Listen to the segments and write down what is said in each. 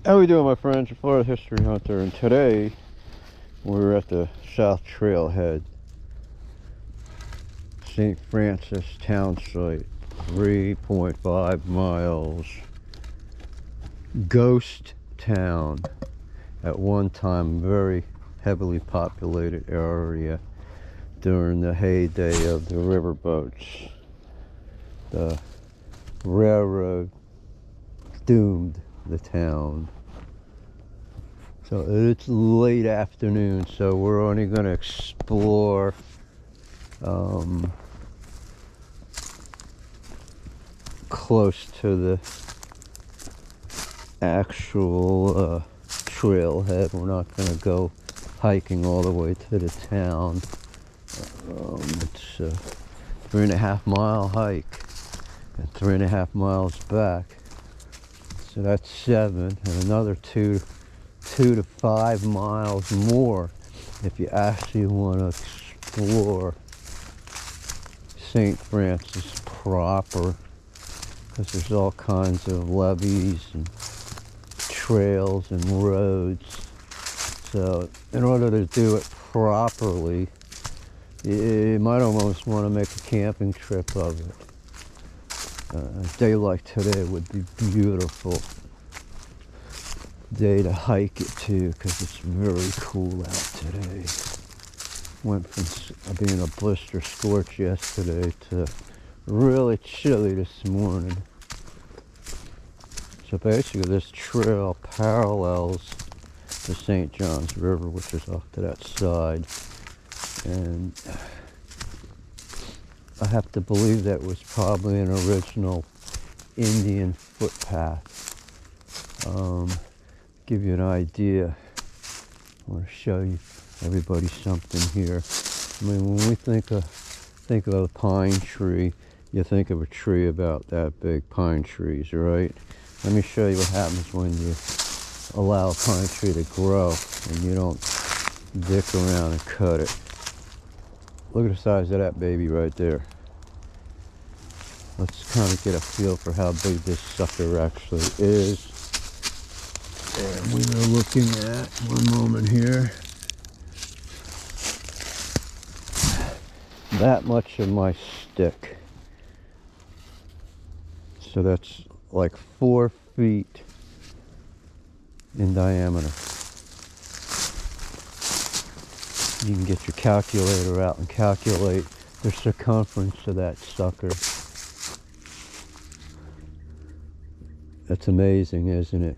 How we doing, my friends? Your Florida History Hunter, and today we're at the South Trailhead, St. Francis town site, 3.5 miles. Ghost town. At one time, very heavily populated area during the heyday of the riverboats. The railroad doomed the town. So it's late afternoon, so we're only going to explore close to the actual trailhead. We're not going to go hiking all the way to the town. It's a 3.5 mile hike and 3.5 miles back. So that's 7, and another 2 to 5 miles more if you actually want to explore St. Francis proper, because there's all kinds of levees and trails and roads. So in order to do it properly, you might almost want to make a camping trip of it. A day like today would be beautiful day to hike it too, because it's very cool out today. Went from being a blister scorch yesterday to really chilly this morning. So basically this trail parallels the St. Johns River, which is off to that side, and I have to believe that was probably an original Indian footpath. Give you an idea. I want to show you everybody something here. I mean, when we think of a pine tree, you think of a tree about that big, pine trees, right? Let me show you what happens when you allow a pine tree to grow and you don't dick around and cut it. Look at the size of that baby right there. Let's kind of get a feel for how big this sucker actually is. And we are looking at, one moment here, that much of my stick. So that's like 4 feet in diameter. You can get your calculator out and calculate the circumference of that sucker. That's amazing, isn't it?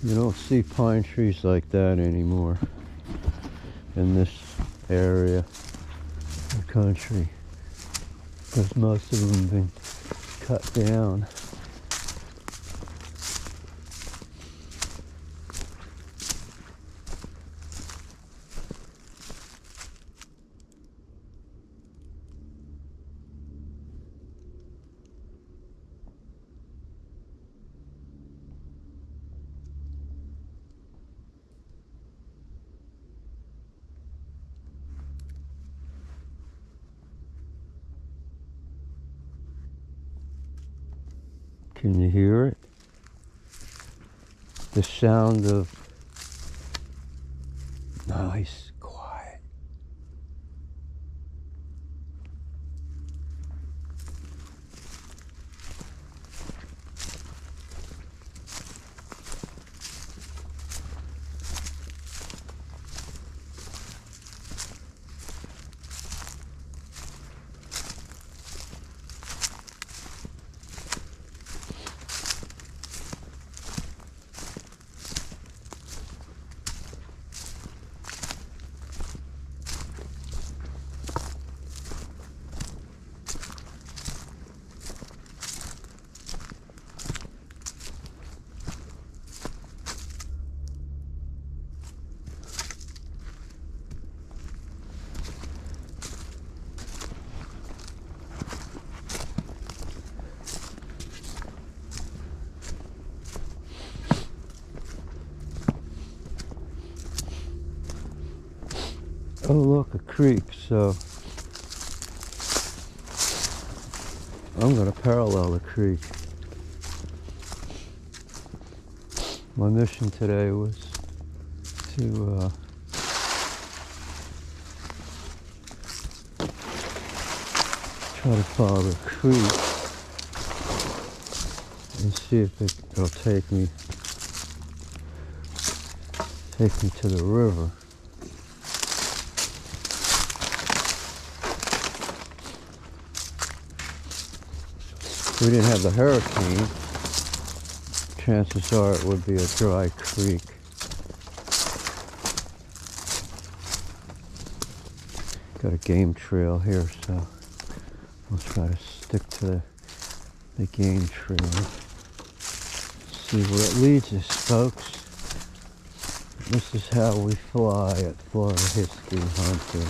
You don't see pine trees like that anymore in this area of the country, because most of them have been cut down. Can you hear it? The sound of nice, quiet. Oh look, a creek, so I'm going to parallel the creek. My mission today was to try to follow the creek and see if it'll take me to the river. If we didn't have the hurricane, chances are it would be a dry creek. Got a game trail here, so I'll try to stick to the game trail. See where it leads us, folks. This is how we fly at Florida History Hunter.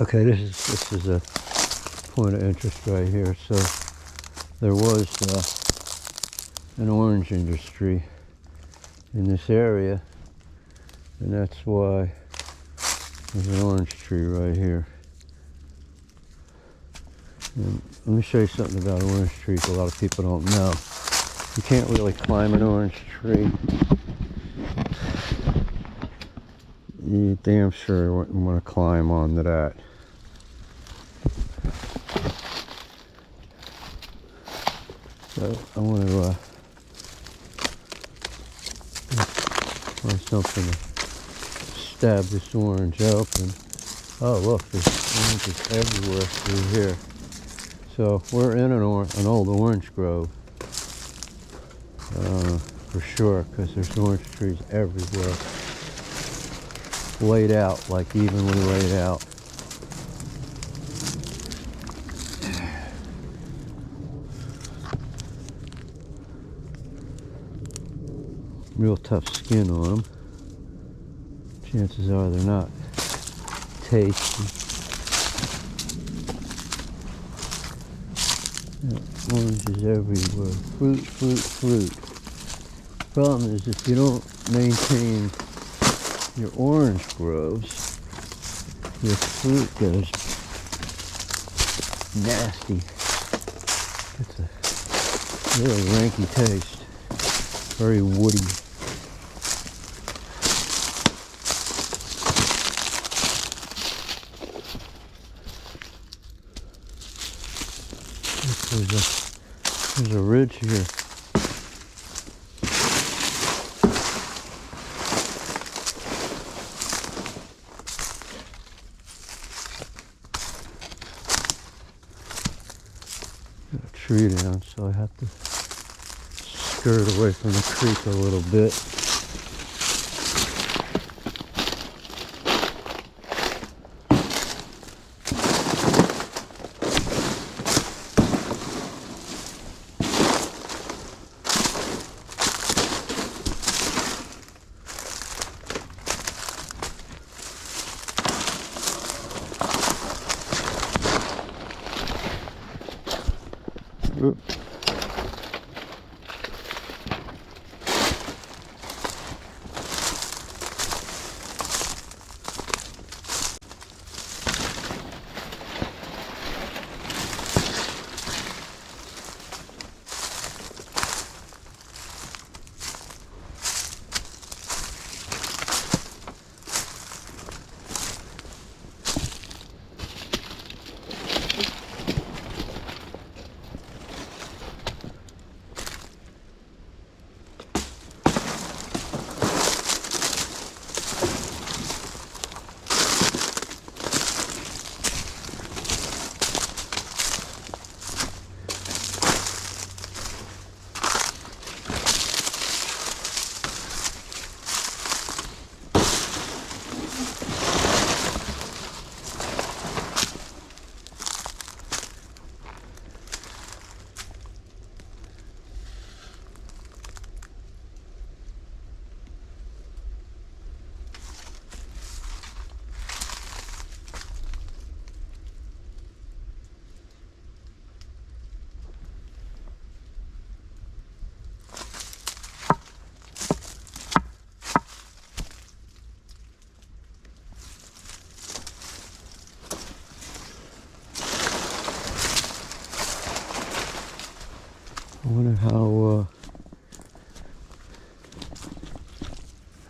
Okay, this is a point of interest right here. So there was an orange industry in this area, and that's why there's an orange tree right here. And let me show you something about orange trees a lot of people don't know. You can't really climb an orange tree. You damn sure wouldn't want to climb onto that. So I want to find something to stab this orange open. Oh look, there's oranges everywhere through here. So we're in an old orange grove, for sure, because there's orange trees everywhere, laid out, like evenly laid out. Real tough skin on them. Chances are they're not tasty. Yeah, oranges everywhere. Fruit, fruit, fruit. Problem is, if you don't maintain your orange groves, your fruit goes nasty. It's a really ranky taste. Very woody. There's a ridge here. Got a tree down, so I have to skirt away from the creek a little bit.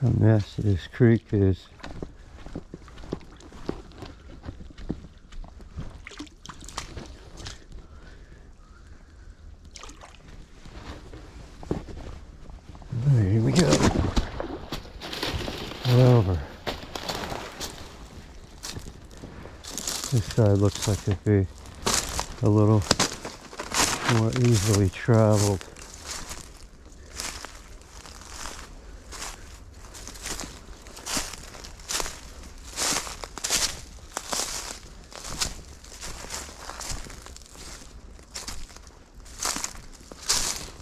how nasty this creek is. Alright, here we go. We're over. This side looks like it'd be a little more easily traveled.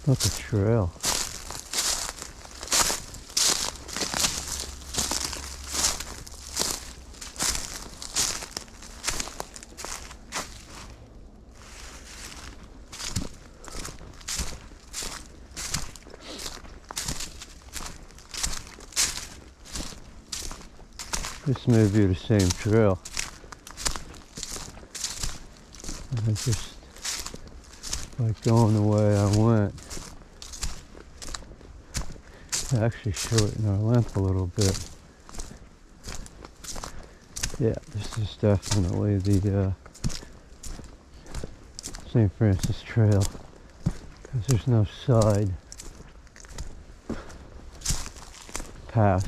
Look at the trail. This may be the same trail. I just like going the way I went. Actually shorten our length a little bit. Yeah, this is definitely the St. Francis Trail, because there's no side pass.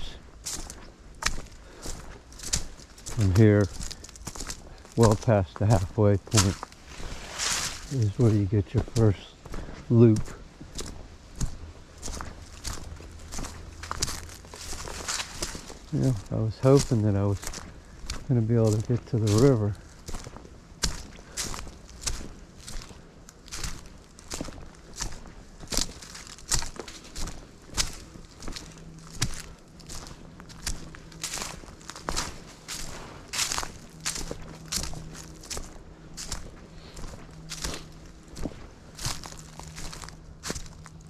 From here, well past the halfway point, is where you get your first loop. Yeah, I was hoping that I was going to be able to get to the river.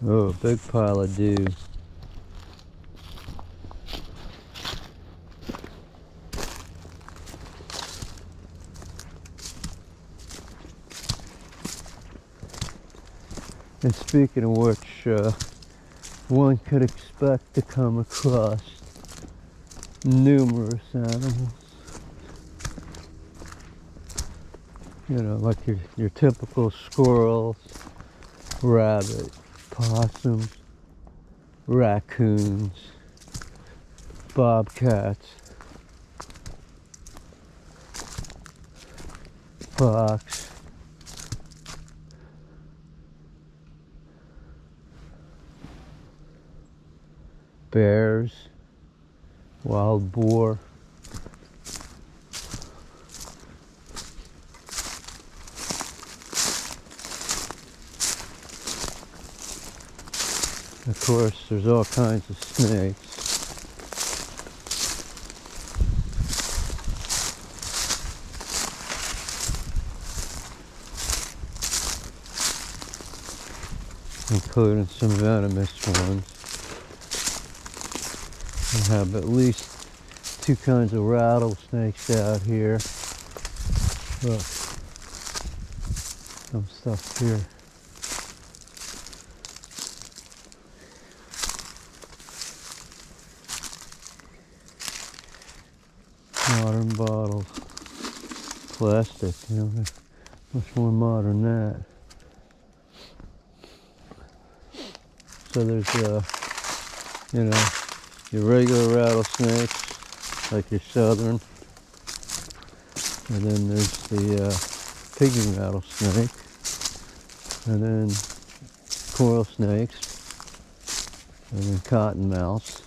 Oh, a big pile of dew. And speaking of which, one could expect to come across numerous animals. You know, like your typical squirrels, rabbit, possums, raccoons, bobcats, fox, bears, wild boar. Of course, there's all kinds of snakes. Including some venomous ones. I have at least two kinds of rattlesnakes out here. Look, some stuff here. Modern bottles, plastic, you know, much more modern than that. So there's you know, your regular rattlesnakes, like your southern, and then there's the pygmy rattlesnake, and then coral snakes, and then cottonmouths.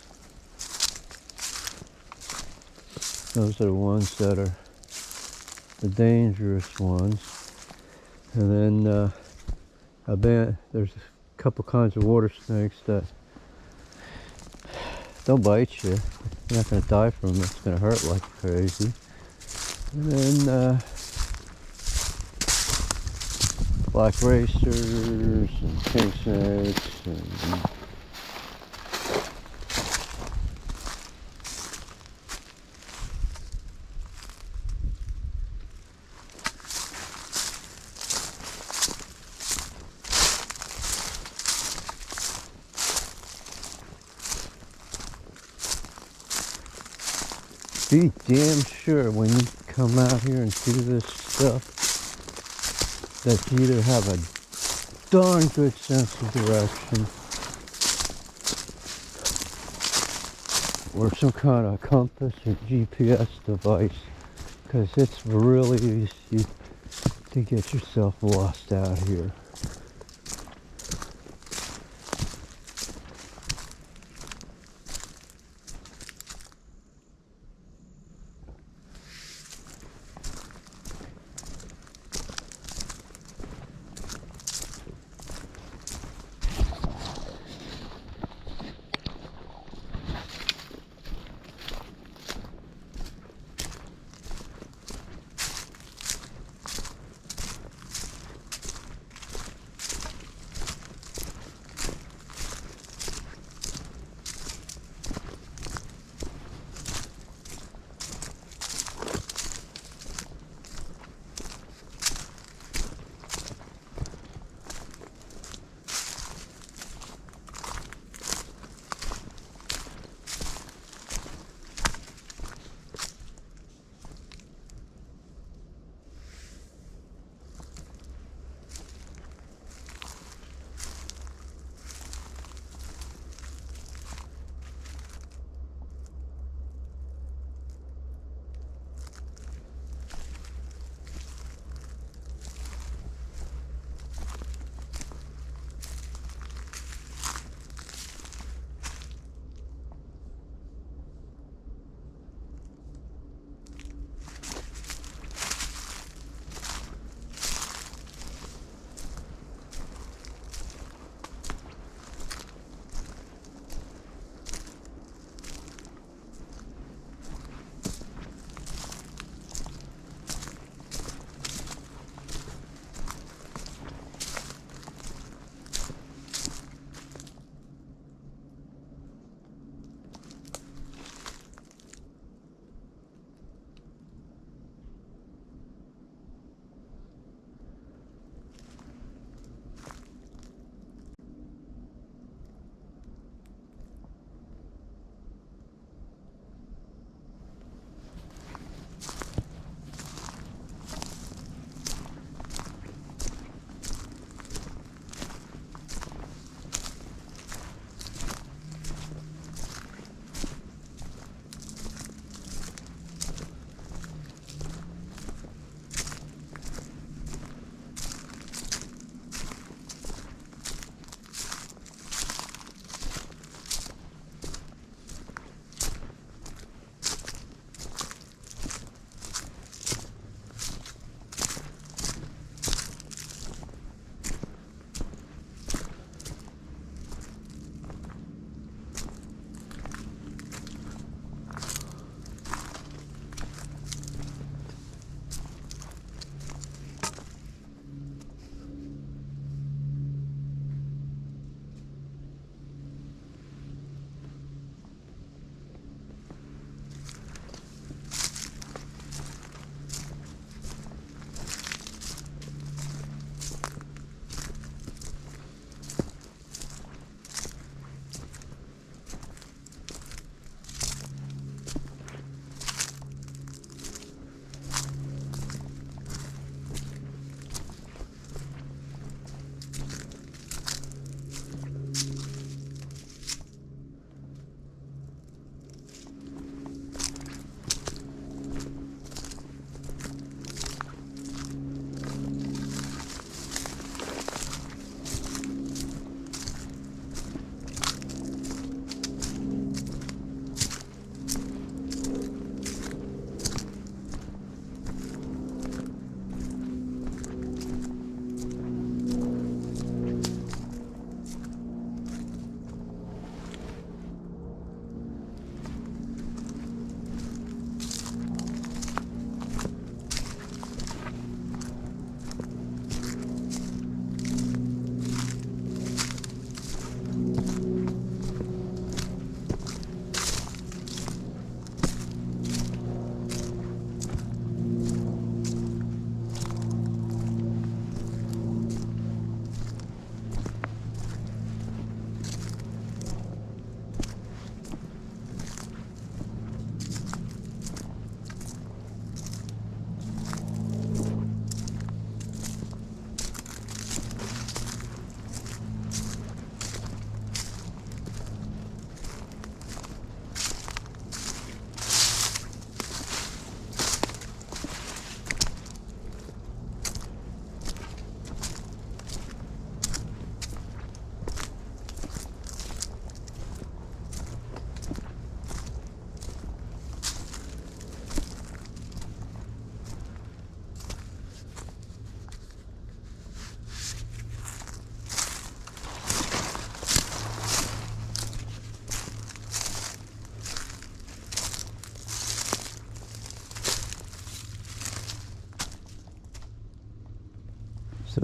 Those are the ones that are the dangerous ones. And then there's a couple kinds of water snakes that they'll bite you. You're not going to die from them. It's going to hurt like crazy. And then black racers and king snakes and be damn sure when you come out here and do this stuff that you either have a darn good sense of direction or some kind of compass or GPS device, because it's really easy to get yourself lost out here.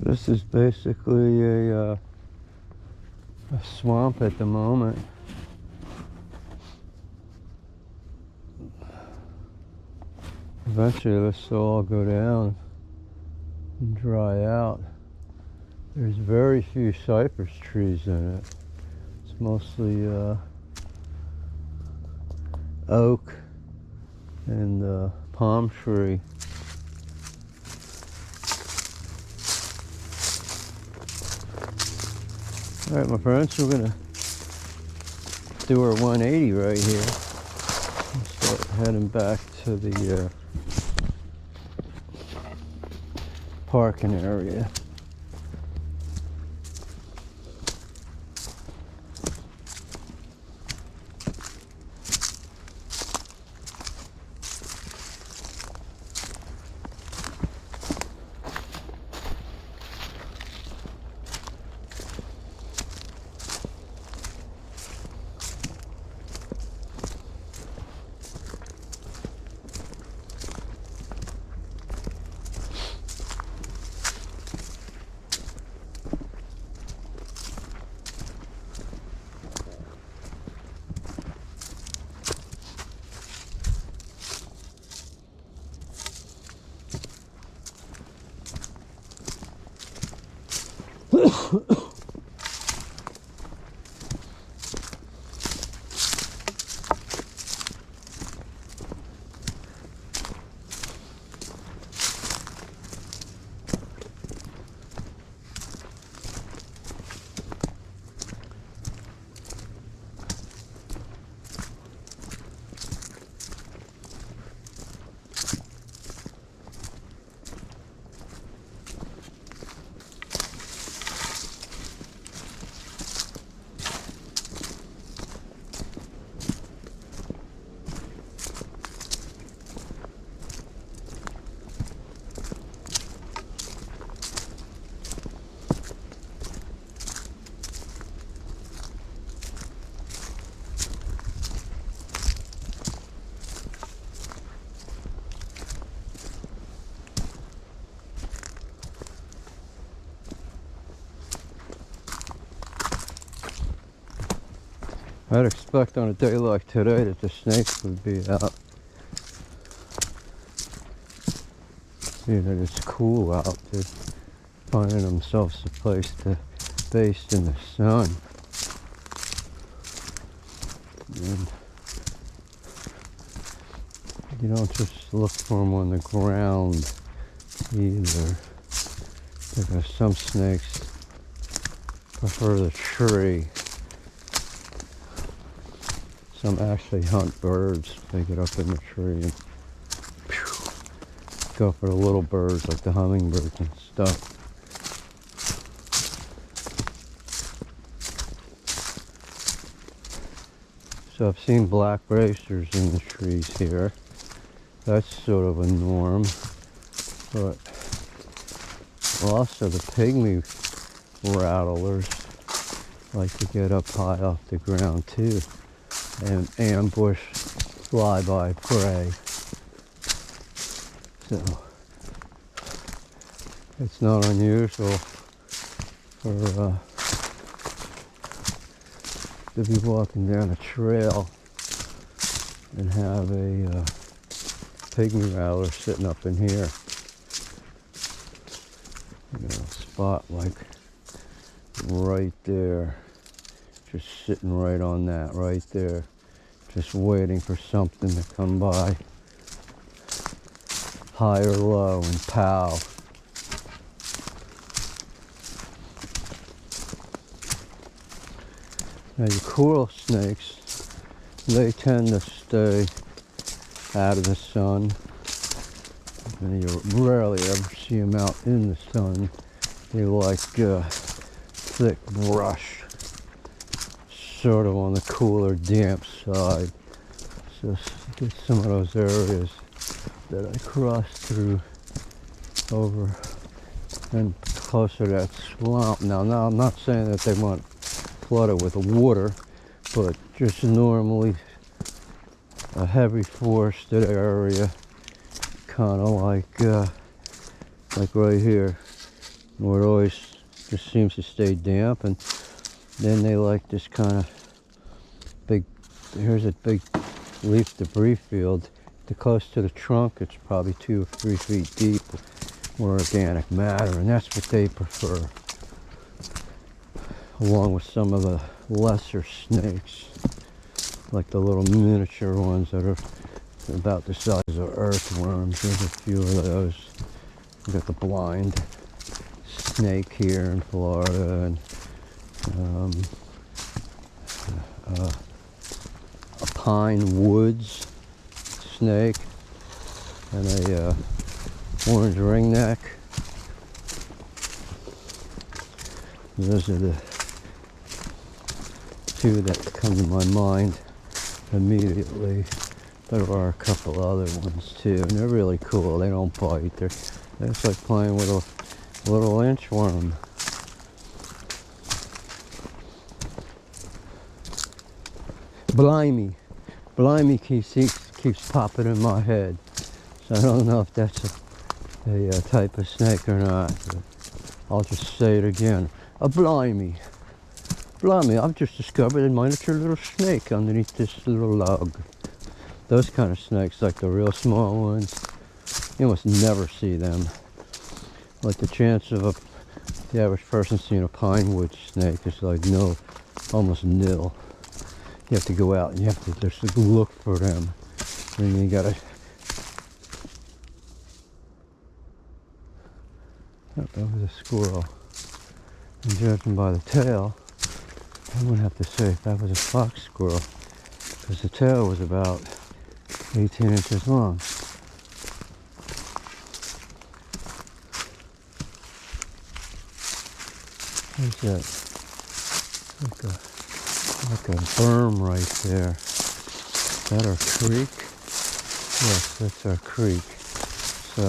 This is basically a swamp at the moment. Eventually this will all go down and dry out. There's very few cypress trees in it. It's mostly oak and palm tree. Alright my friends, we're gonna do our 180 right here and start heading back to the parking area. I'd expect on a day like today that the snakes would be out. See that it's cool out. They're finding themselves a place to baste in the sun. And you don't just look for them on the ground either. Because some snakes prefer the tree. Some actually hunt birds. They get up in the tree and go for the little birds like the hummingbirds and stuff. So I've seen black racers in the trees here. That's sort of a norm. But also the pygmy rattlers like to get up high off the ground too and ambush flyby prey. So it's not unusual for to be walking down a trail and have a pygmy rattler sitting up in here. You know, a spot like right there. Just sitting right on that, right there. Just waiting for something to come by. High or low and pow. Now your coral snakes, they tend to stay out of the sun. And you rarely ever see them out in the sun. They like thick brush. Sort of on the cooler, damp side. So get some of those areas that I crossed through over and closer to that swamp. Now I'm not saying that they want flooded with water, but just normally a heavy forested area, kind of like right here. where it always just seems to stay damp, and then they like this kind of big, here's a big leaf debris field. Too close to the trunk, it's probably 2 or 3 feet deep, more organic matter, and that's what they prefer, along with some of the lesser snakes, like the little miniature ones that are about the size of earthworms. There's a few of those. We got the blind snake here in Florida, and a pine woods snake, and a orange ringneck. Those are the two that come to my mind immediately. There are a couple other ones too, and they're really cool. They don't bite. They're just like playing with a little inchworm. Blimey keeps popping in my head. So I don't know if that's a type of snake or not, but I'll just say it again. A blimey. Blimey, I've just discovered a miniature little snake underneath this little log. Those kind of snakes, like the real small ones, you almost never see them. Like the chance of the average person seeing a pine wood snake is like almost nil. You have to go out and you have to just look for them. And you gotta, oh, that was a squirrel. And judging by the tail, I would have to say if that was a fox squirrel, because the tail was about 18 inches long. What's that? Like a berm right there. Is that our creek? Yes, that's our creek. So,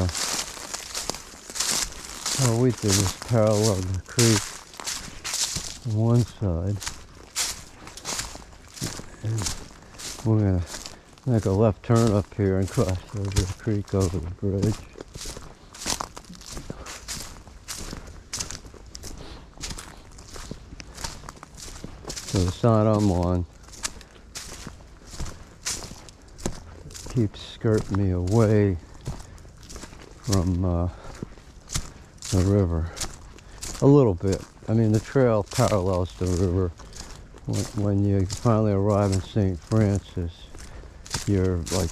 all we did was parallel the creek on one side. And we're going to make a left turn up here and cross over the creek over the bridge. So the side I'm on keeps skirting me away from the river a little bit. I mean, the trail parallels the river. When you finally arrive in St. Francis, you're like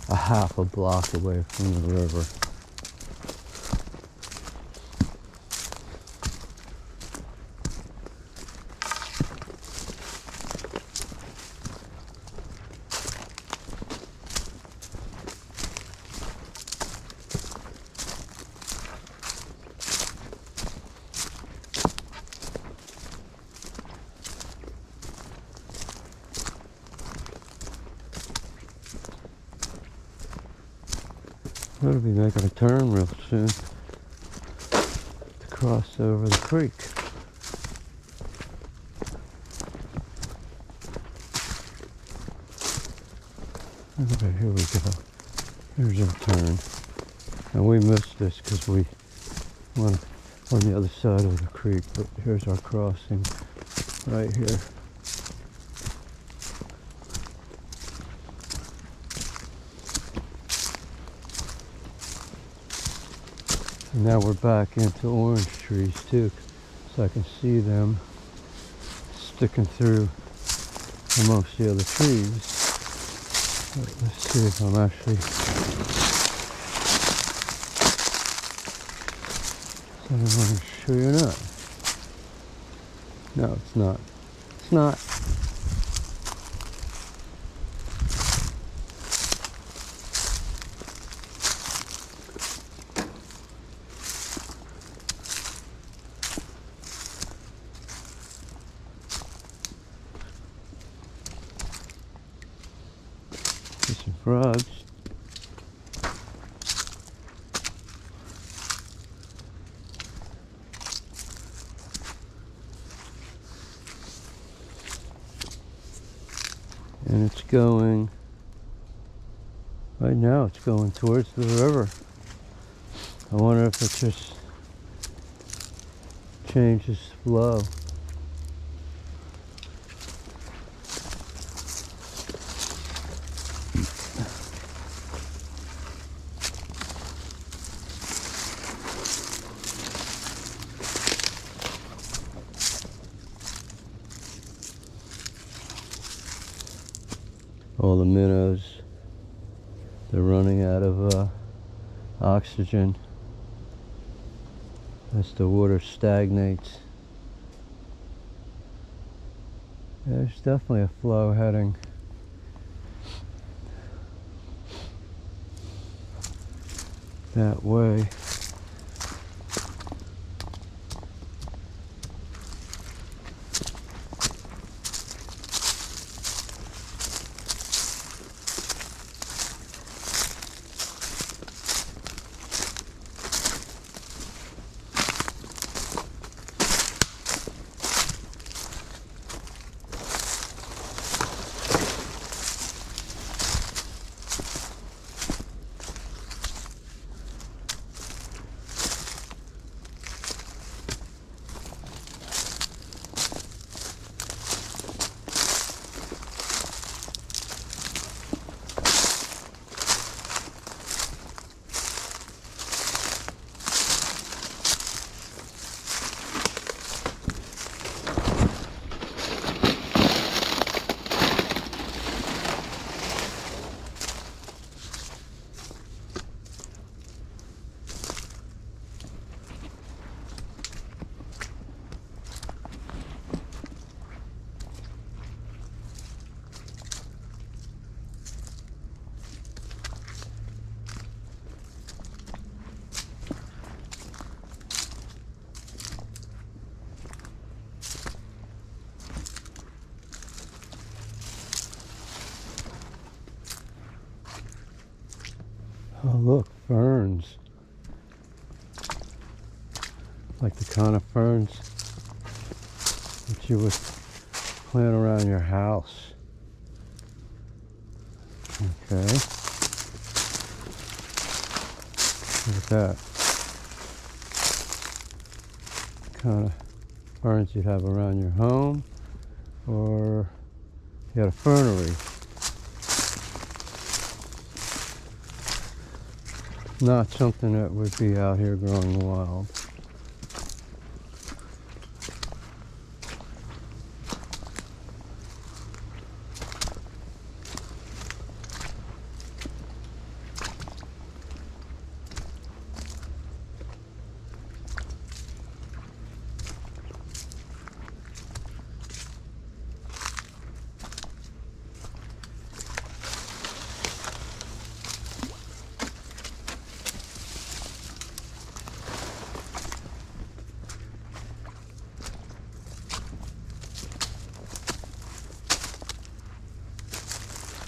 a half a block away from the river. We'll be making a turn real soon to cross over the creek. Okay, here we go. Here's our turn. And we missed this because we went on the other side of the creek, but here's our crossing right here. And now we're back into orange trees too, so I can see them sticking through amongst the other trees. Let's see if I'm actually, is that an orange tree or not? No, it's not. It's not. Some frogs. And it's going, right now it's going towards the river. I wonder if it's just changes flow. All the minnows, they're running out of oxygen as the water stagnates. There's definitely a flow heading that way. Oh look, ferns. Like the kind of ferns that you would plant around your house. Okay. Look at that. Kind of ferns you'd have around your home, or you had a fernery. Not something that would be out here growing wild.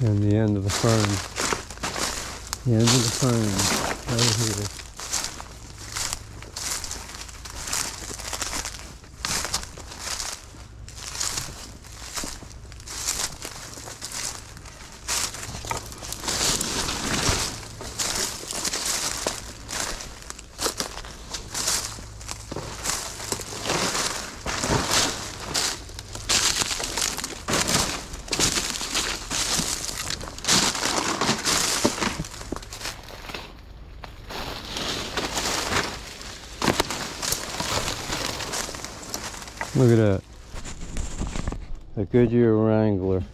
And the end of the fern. The end of the fern, right here. Look at that. A Goodyear Wrangler.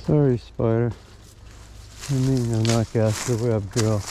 Sorry, spider. I mean, I'll knock out the web girl.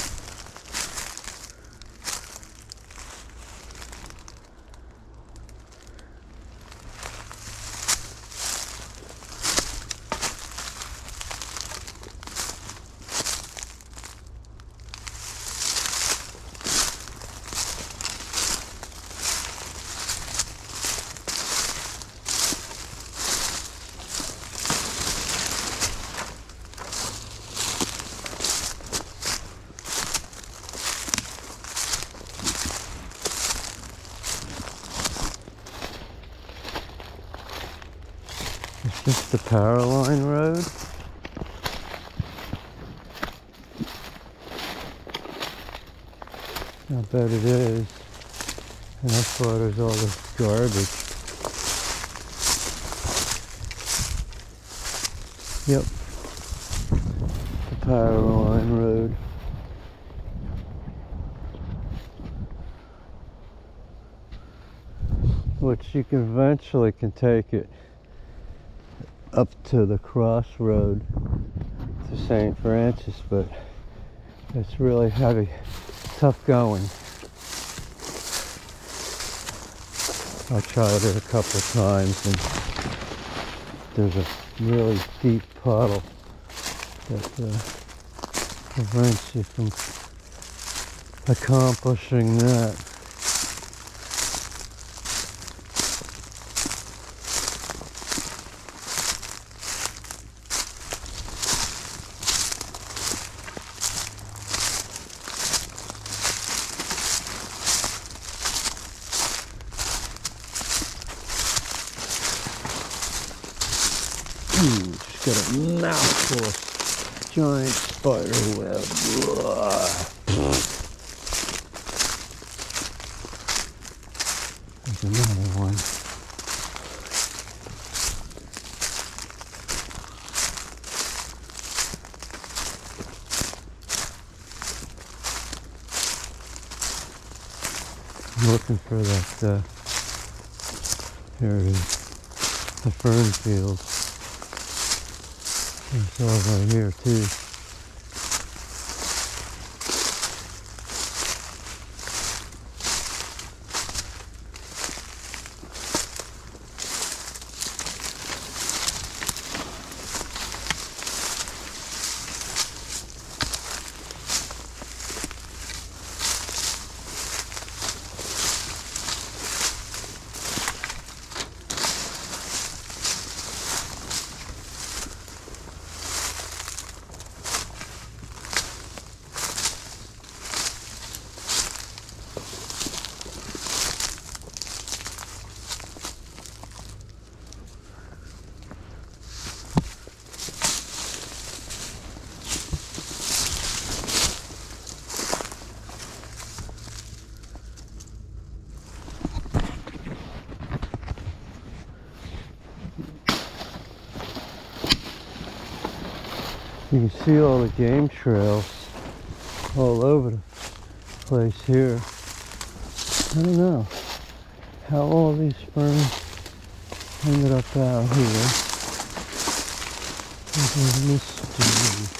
Just the power line road. I bet it is. And that's why there's all this garbage. Yep. The power line road. Which you can eventually take it up to the crossroad to St. Francis, but it's really heavy, tough going. I tried it a couple of times and there's a really deep puddle that prevents you from accomplishing that. Just got a mouthful of giant spider web. There's another one. I'm looking for that, here it is, the fern field. It's all right here too. You can see all the game trails all over the place here. I don't know how all these ferns ended up out here. It's a mystery.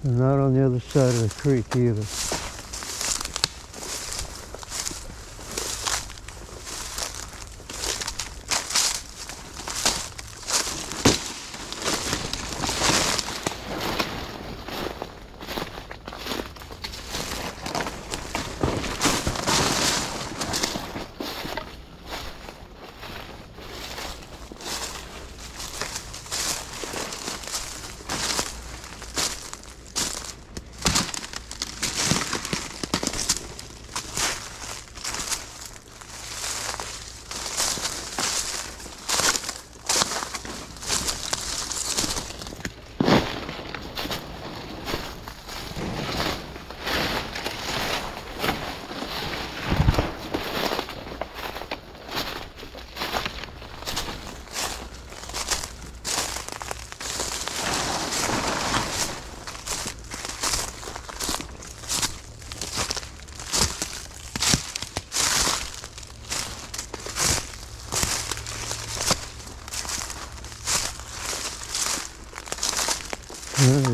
They're not on the other side of the creek either.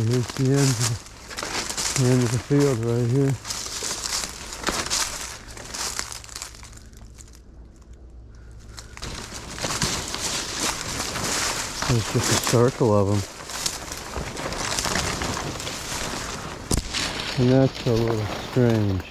Here's the end of the field right here. There's just a circle of them. And that's a little strange.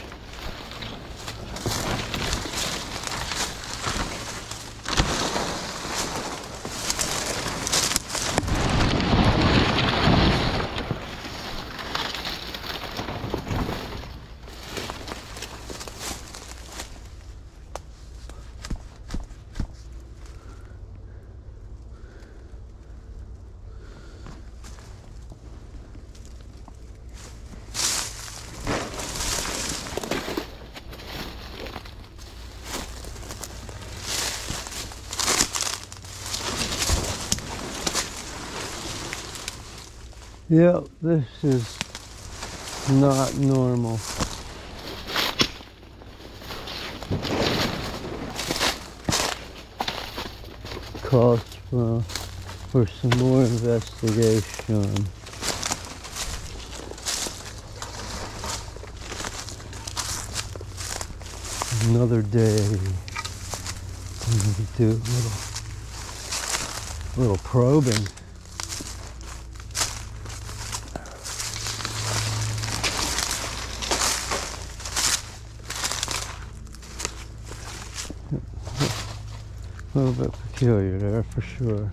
Yep, this is not normal. Calls for some more investigation. Another day. I'm going to do a little probing. A little bit peculiar there for sure.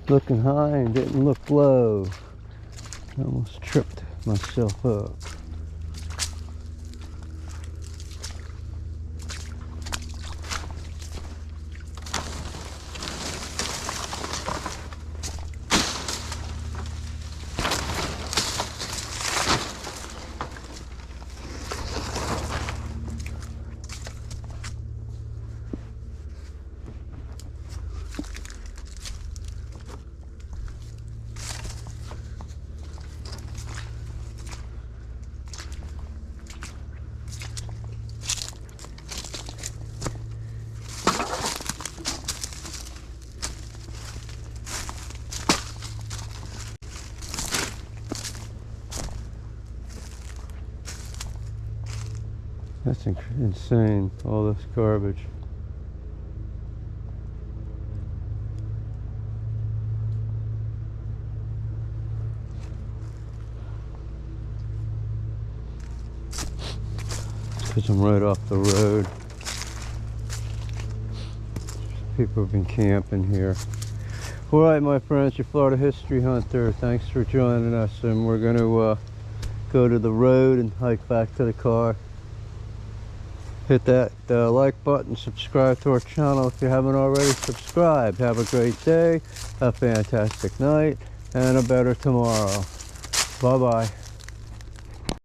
Looking high and didn't look low. I almost tripped myself up. That's insane, all this garbage. Because I'm right off the road. People have been camping here. Alright, my friends, your Florida History Hunter. Thanks for joining us, and we're going to go to the road and hike back to the car. Hit that like button, subscribe to our channel if you haven't already subscribed. Have a great day, a fantastic night, and a better tomorrow. Bye-bye.